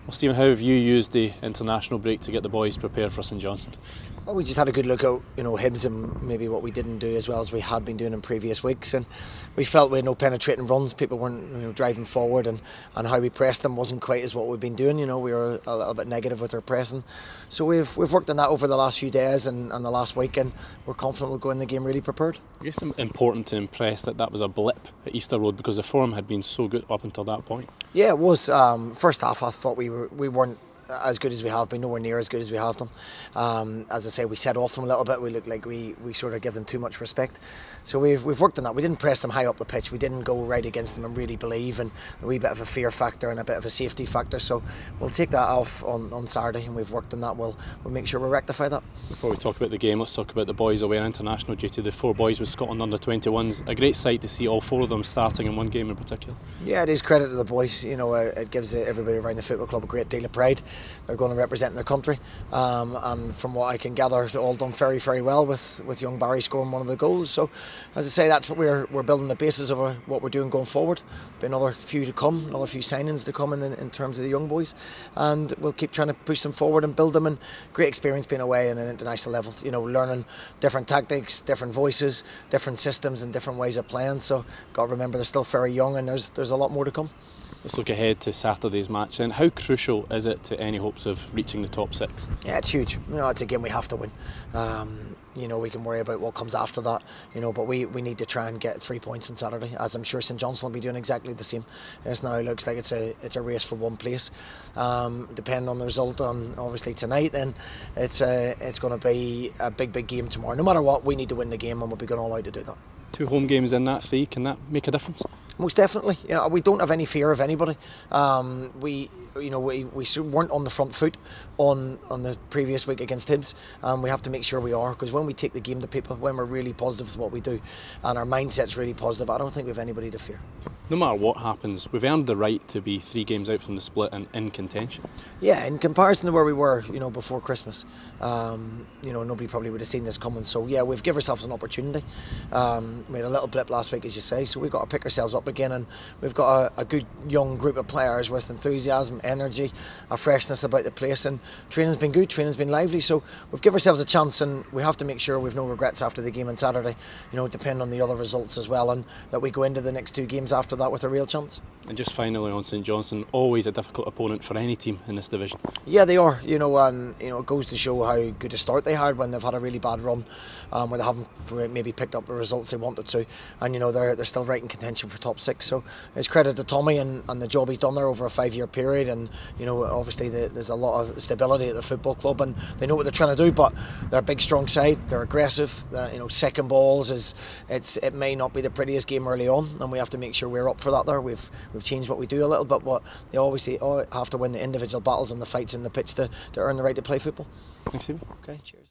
Well, Stephen, how have you used the international break to get the boys prepared for St Johnstone? Well, we just had a good look at Hibs and maybe what we didn't do as well as we had been doing in previous weeks, and we felt we had no penetrating runs. People weren't driving forward, and how we pressed them wasn't quite as what we've been doing. We were a little bit negative with our pressing, so we've worked on that over the last few days and the last week, and we're confident we'll go in the game really prepared. I guess it's important to impress that was a blip at Easter Road because the form had been so good up until that point. Yeah, it was. First half, I thought we weren't as good as we have been, nowhere near as good as we have done. As I say, we set off them a little bit. We looked like we sort of give them too much respect. So we've worked on that. We didn't press them high up the pitch. We didn't go right against them and really believe, and a wee bit of a fear factor and a bit of a safety factor. So we'll take that off on Saturday, and we've worked on that. We'll make sure we rectify that. Before we talk about the game, let's talk about the boys away on international duty. The 4 boys with Scotland under-21s. A great sight to see all 4 of them starting in one game in particular. Yeah, it is credit to the boys. It gives everybody around the football club a great deal of pride. They're going to represent their country, and from what I can gather, they're all done very, very well with young Barry scoring one of the goals. So, as I say, that's what we're building the basis of what we're doing going forward. Be another few to come, another few signings to come in terms of the young boys, and we'll keep trying to push them forward and build them. And great experience being away in an international level. Learning different tactics, different voices, different systems, and different ways of playing. So, got to remember they're still very young, and there's a lot more to come. Let's look ahead to Saturday's match. And how crucial is it to any hopes of reaching the top 6? Yeah, it's huge. It's a game we have to win. We can worry about what comes after that, but we need to try and get 3 points on Saturday, as I'm sure St Johnstone will be doing exactly the same. Yes, now it looks like it's a race for one place. Depending on the result on obviously tonight, then it's going to be a big game tomorrow. No matter what, we need to win the game, and we'll be going all out to do that. 2 home games in that 3, can that make a difference? Most definitely. We don't have any fear of anybody. We weren't on the front foot on the previous week against Hibs. We have to make sure we are, because when we take the game to people, when we're really positive with what we do, and our mindset's really positive, I don't think we have anybody to fear. No matter what happens, we've earned the right to be 3 games out from the split and in contention. Yeah, in comparison to where we were, before Christmas, nobody probably would have seen this coming. So yeah, we've given ourselves an opportunity. We had a little blip last week, as you say, so we've got to pick ourselves up again, and we've got a good young group of players with enthusiasm, energy, a freshness about the place, and training's been good, training's been lively, so we've given ourselves a chance, and we have to make sure we've no regrets after the game on Saturday, depending on the other results as well, and that we go into the next 2 games after that with a real chance. And just finally on St Johnstone, always a difficult opponent for any team in this division. Yeah, they are, and it goes to show how good a start they had when they've had a really bad run, where they haven't maybe picked up the results they wanted to, and they're still right in contention for top 6. So it's credit to Tommy and the job he's done there over a 5-year period, and obviously there's a lot of stability at the football club, and they know what they're trying to do, but they're a big strong side, they're aggressive, second balls it may not be the prettiest game early on, and we have to make sure we're up for that there. We've changed what we do a little bit, but they always say, have to win the individual battles and the fights in the pitch to earn the right to play football. Thanks, Stephen. Okay, cheers.